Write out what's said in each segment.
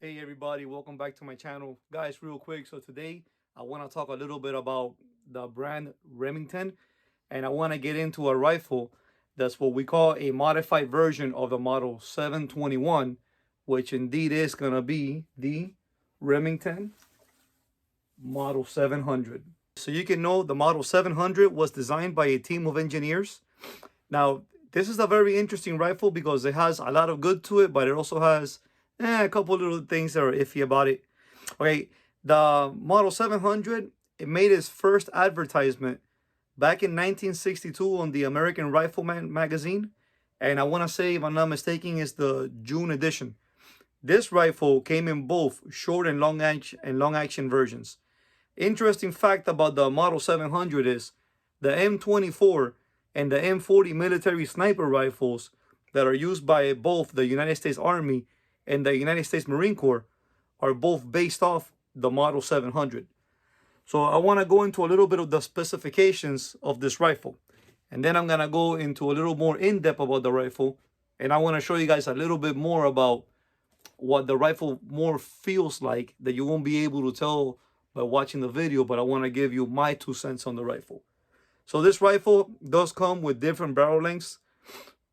Hey everybody, welcome back to my channel. Guys, real quick, so today I want to talk a little bit about the brand Remington, and I want to get into a rifle that's what we call a modified version of the model 721, which indeed is going to be the Remington model 700. So you can know the model 700 was designed by a team of engineers. Now, this is a very interesting rifle because it has a lot of good to it, but it also has a couple little things that are iffy about it. Okay, the Model 700, it made its first advertisement back in 1962 on the American Rifleman magazine. And I want to say, if I'm not mistaken, it's the June edition. This rifle came in both short and long action versions. Interesting fact about the Model 700 is the M24 and the M40 military sniper rifles that are used by both the United States Army and the United States Marine Corps are both based off the Model 700. So I want to go into a little bit of the specifications of this rifle. And then I'm going to go into a little more in-depth about the rifle. And I want to show you guys a little bit more about what the rifle more feels like that you won't be able to tell by watching the video. But I want to give you my 2 cents on the rifle. So this rifle does come with different barrel lengths.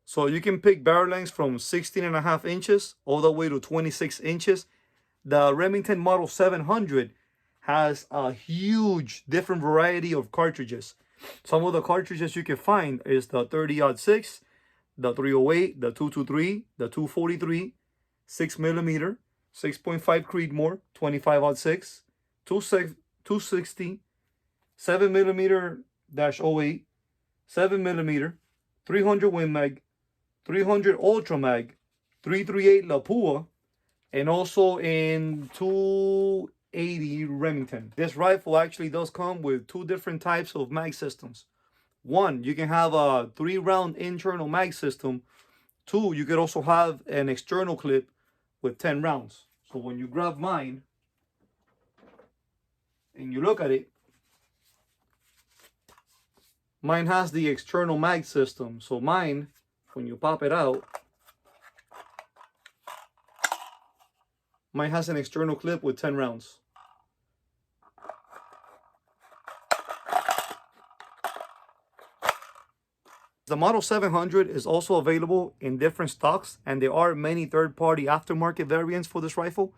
So you can pick barrel lengths from 16.5 inches all the way to 26 inches. The Remington Model 700 has a huge different variety of cartridges. Some of the cartridges you can find is the 30-06, the 308, the 223, the 243, 6mm, 6.5 Creedmoor, 25-06, 260, 7mm-08, 7mm, 300 Win Mag, 300 Ultra Mag, 338 Lapua, and also in 280 Remington. This rifle actually does come with 2 different types of mag systems. 1, you can have a 3-round internal mag system. 2, you could also have an external clip with 10 rounds. So when you grab mine and you look at it, mine has the external mag system. So mine, when you pop it out, mine has an external clip with 10 rounds. The Model 700 is also available in different stocks, and there are many third-party aftermarket variants for this rifle.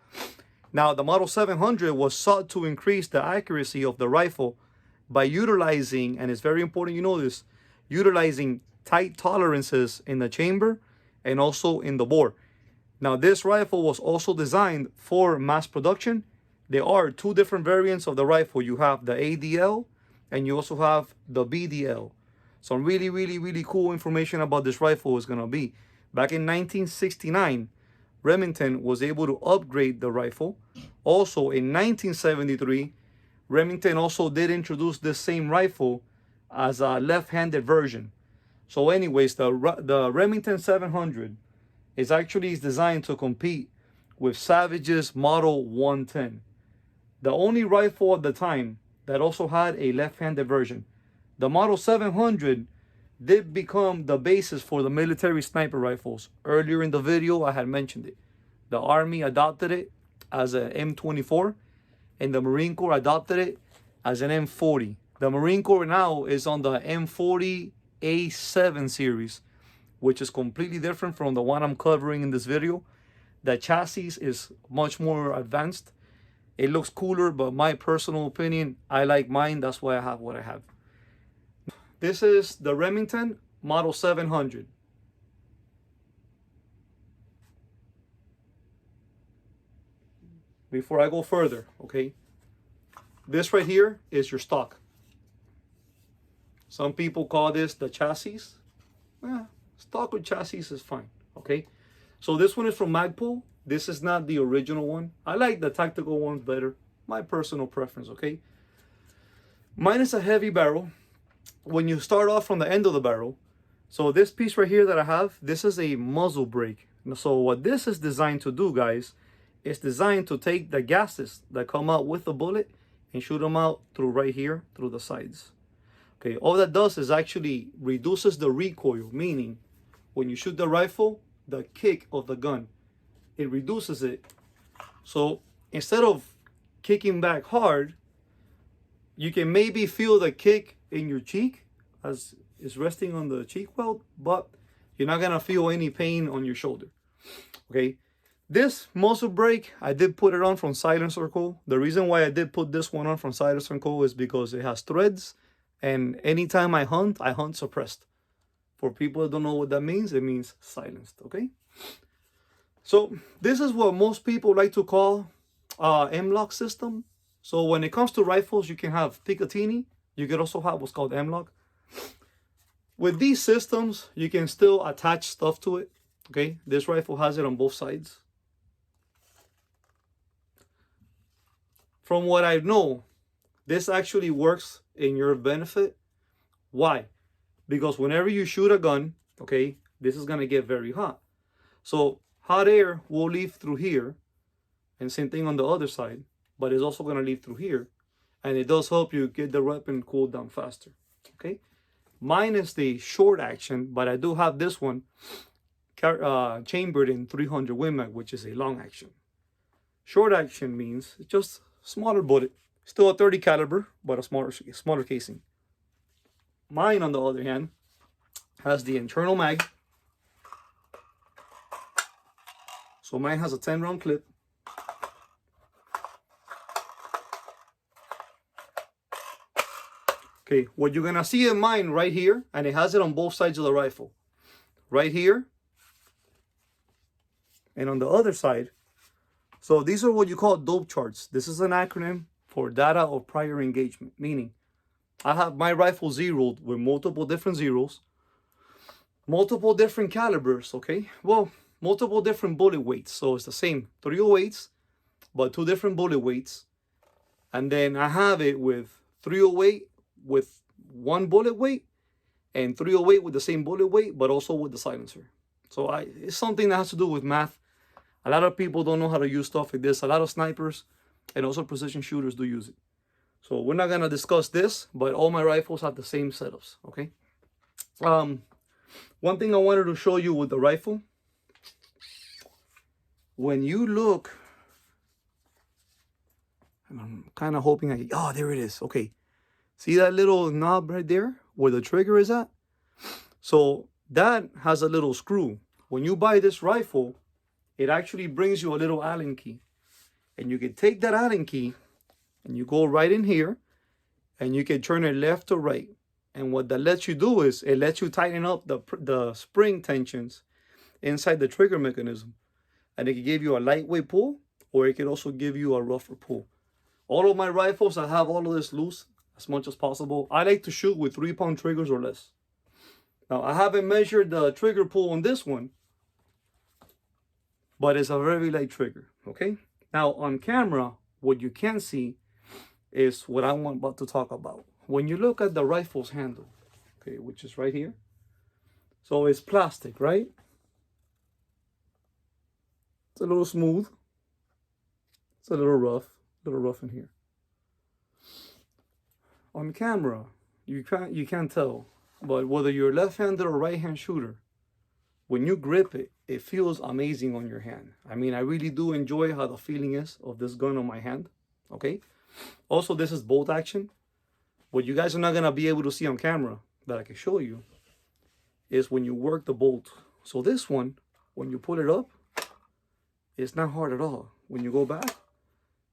Now, the Model 700 was sought to increase the accuracy of the rifle by utilizing, and it's very important you know this, utilizing tight tolerances in the chamber and also in the bore. Now, this rifle was also designed for mass production. There are 2 different variants of the rifle. You have the ADL and you also have the BDL. Some really cool information about this rifle is going to be, back in 1969, Remington was able to upgrade the rifle. Also in 1973, Remington also did introduce this same rifle as a left-handed version. So anyways, the Remington 700 is actually designed to compete with Savage's Model 110. The only rifle at the time that also had a left-handed version. The Model 700 did become the basis for the military sniper rifles. Earlier in the video, I had mentioned it. The Army adopted it as an M24, and the Marine Corps adopted it as an M40. The Marine Corps now is on the M40 A7 series, which is completely different from the one I'm covering in this video. The chassis is much more advanced. It looks cooler, but my personal opinion, I like mine. That's why I have what I have. This is the Remington Model 700. Before I go further, okay, this right here is your stock. Some people call this the chassis. Stock with chassis is fine, okay? So this one is from Magpul. This is not the original one. I like the tactical ones better. My personal preference, okay? Mine is a heavy barrel. When you start off from the end of the barrel, so this piece right here that I have, this is a muzzle brake. So what this is designed to do, guys, is designed to take the gases that come out with the bullet and shoot them out through right here, through the sides. Okay, all that does is actually reduces the recoil, meaning when you shoot the rifle, the kick of the gun, it reduces it So instead of kicking back hard, you can maybe feel the kick in your cheek as it's resting on the cheek weld, but you're not gonna feel any pain on your shoulder. Okay. This muzzle brake, I did put it on from Silencer Co. The reason why I did put this one on from Silencer Co. is because it has threads, and anytime I hunt suppressed. For people that don't know what that means, it means silenced. Okay. So this is what most people like to call M-lock system. So when it comes to rifles, you can have Picatinny. You can also have what's called M-lock. With these systems, you can still attach stuff to it. Okay, this rifle has it on both sides. From what I know, this actually works in your benefit. Why? Because whenever you shoot a gun, okay, this is gonna get very hot. So hot air will leave through here, and same thing on the other side, but it's also gonna leave through here, and it does help you get the weapon cooled down faster. Okay, mine is the short action, but I do have this one chambered in 300 Win Mag, which is a long action. Short action means it's just smaller bullet, still a 30 caliber, but a smaller casing. Mine, on the other hand, has the internal mag. So mine has a 10-round clip. Okay, what you're gonna see in mine right here, and it has it on both sides of the rifle. Right here, and on the other side. So these are what you call dope charts. This is an acronym for data of prior engagement, meaning I have my rifle zeroed with multiple different zeros, multiple different calibers, okay? Well, multiple different bullet weights. So it's the same 308s, but 2 different bullet weights. And then I have it with 308 with 1 bullet weight, and 308 with the same bullet weight, but also with the silencer. So it's something that has to do with math. A lot of people don't know how to use stuff like this. A lot of snipers and also precision shooters do use it. So we're not gonna discuss this, but all my rifles have the same setups, okay? One thing I wanted to show you with the rifle, when you look, and I'm kind of hoping oh, there it is, okay. See that little knob right there where the trigger is at? So that has a little screw. When you buy this rifle, it actually brings you a little Allen key. And you can take that Allen key and you go right in here and you can turn it left or right. And what that lets you do is it lets you tighten up the spring tensions inside the trigger mechanism. And it can give you a lightweight pull, or it can also give you a rougher pull. All of my rifles, I have all of this loose as much as possible. I like to shoot with 3-pound triggers or less. Now, I haven't measured the trigger pull on this one, but it's a very light trigger, okay? Now, on camera, what you can see is what I'm about to talk about. When you look at the rifle's handle, okay, which is right here, so it's plastic, right? It's a little smooth. It's a little rough in here. On camera, you can't tell, but whether you're left-handed or right-hand shooter, when you grip it, it feels amazing on your hand. I mean, I really do enjoy how the feeling is of this gun on my hand, okay? Also, this is bolt action. What you guys are not gonna be able to see on camera that I can show you is when you work the bolt. So this one, when you pull it up, it's not hard at all. When you go back,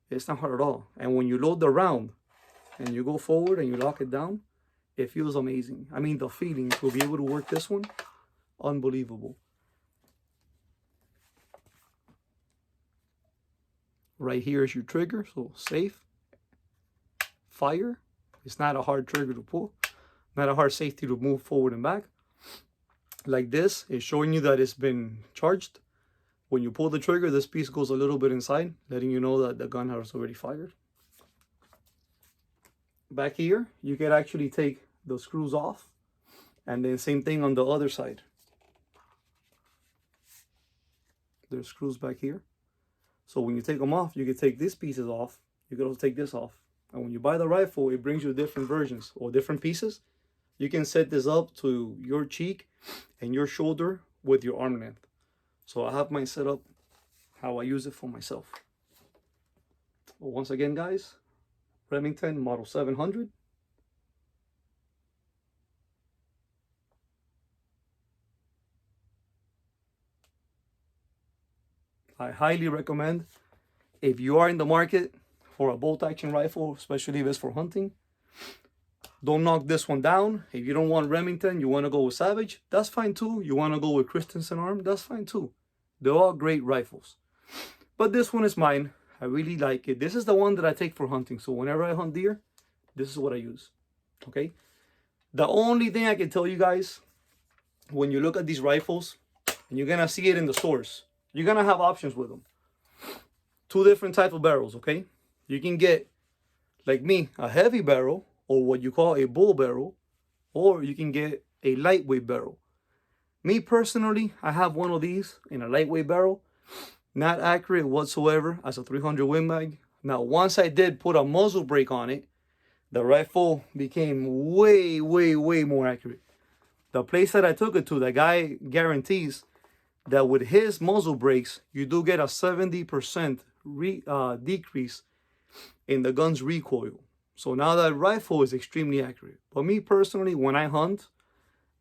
it's not hard at all. And when you load the round and you go forward and you lock it down, it feels amazing. I mean, the feeling to be able to work this one, unbelievable. Right here is your trigger, so safe. Fire. It's not a hard trigger to pull, not a hard safety to move forward and back. Like this, it's showing you that it's been charged. When you pull the trigger, this piece goes a little bit inside, letting you know that the gun has already fired. Back here, you can actually take the screws off, and then same thing on the other side. There's screws back here. So when you take them off, you can take these pieces off. You can also take this off. And when you buy the rifle, it brings you different versions or different pieces. You can set this up to your cheek and your shoulder with your arm length. So I have mine set up how I use it for myself. But once again, guys, Remington Model 700. I highly recommend, if you are in the market for a bolt action rifle, especially if it's for hunting, don't knock this one down. If you don't want Remington, you want to go with Savage, that's fine too. You want to go with Christensen Arm, that's fine too. They're all great rifles. But this one is mine. I really like it. This is the one that I take for hunting. So whenever I hunt deer, this is what I use. Okay? The only thing I can tell you guys, when you look at these rifles, and you're going to see it in the stores, you're going to have options with them. Two different types of barrels, okay? You can get, like me, a heavy barrel, or what you call a bull barrel, or you can get a lightweight barrel. Me personally, I have one of these in a lightweight barrel. Not accurate whatsoever as a 300 Win Mag. Now, once I did put a muzzle brake on it, the rifle became way, way, way more accurate. The place that I took it to, the guy guarantees that with his muzzle brakes, you do get a 70% decrease in the gun's recoil. So now that rifle is extremely accurate. But me personally, when I hunt,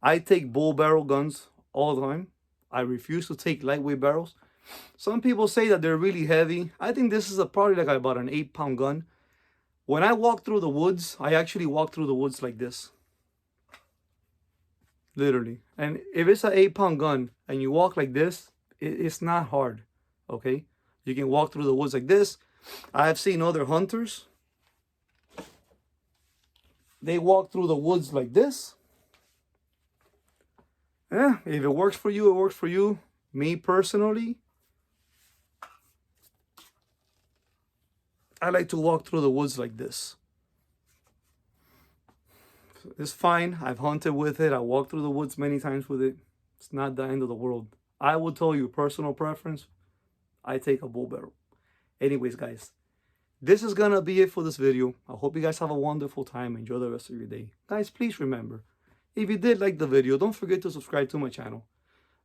I take bull barrel guns all the time. I refuse to take lightweight barrels. Some people say that they're really heavy. I think this is probably like about an 8-pound gun. When I walk through the woods, I actually walk through the woods like this. Literally. And if it's an 8-pound gun and you walk like this, it's not hard. Okay? You can walk through the woods like this. I have seen other hunters. They walk through the woods like this. Yeah, if it works for you, it works for you. Me personally, I like to walk through the woods like this. It's fine. I've hunted with it. I walked through the woods many times with it. It's not the end of the world. I will tell you, personal preference, I take a bull barrel. Anyways, guys, this is going to be it for this video. I hope you guys have a wonderful time. Enjoy the rest of your day. Guys, please remember, if you did like the video, don't forget to subscribe to my channel.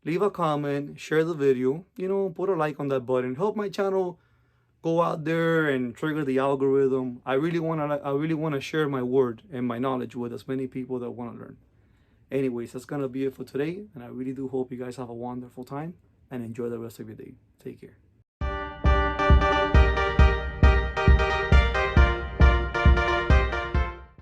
Leave a comment, share the video, put a like on that button. Help my channel go out there and trigger the algorithm. I really want to share my word and my knowledge with as many people that want to learn. Anyways, that's going to be it for today. And I really do hope you guys have a wonderful time and enjoy the rest of your day. Take care.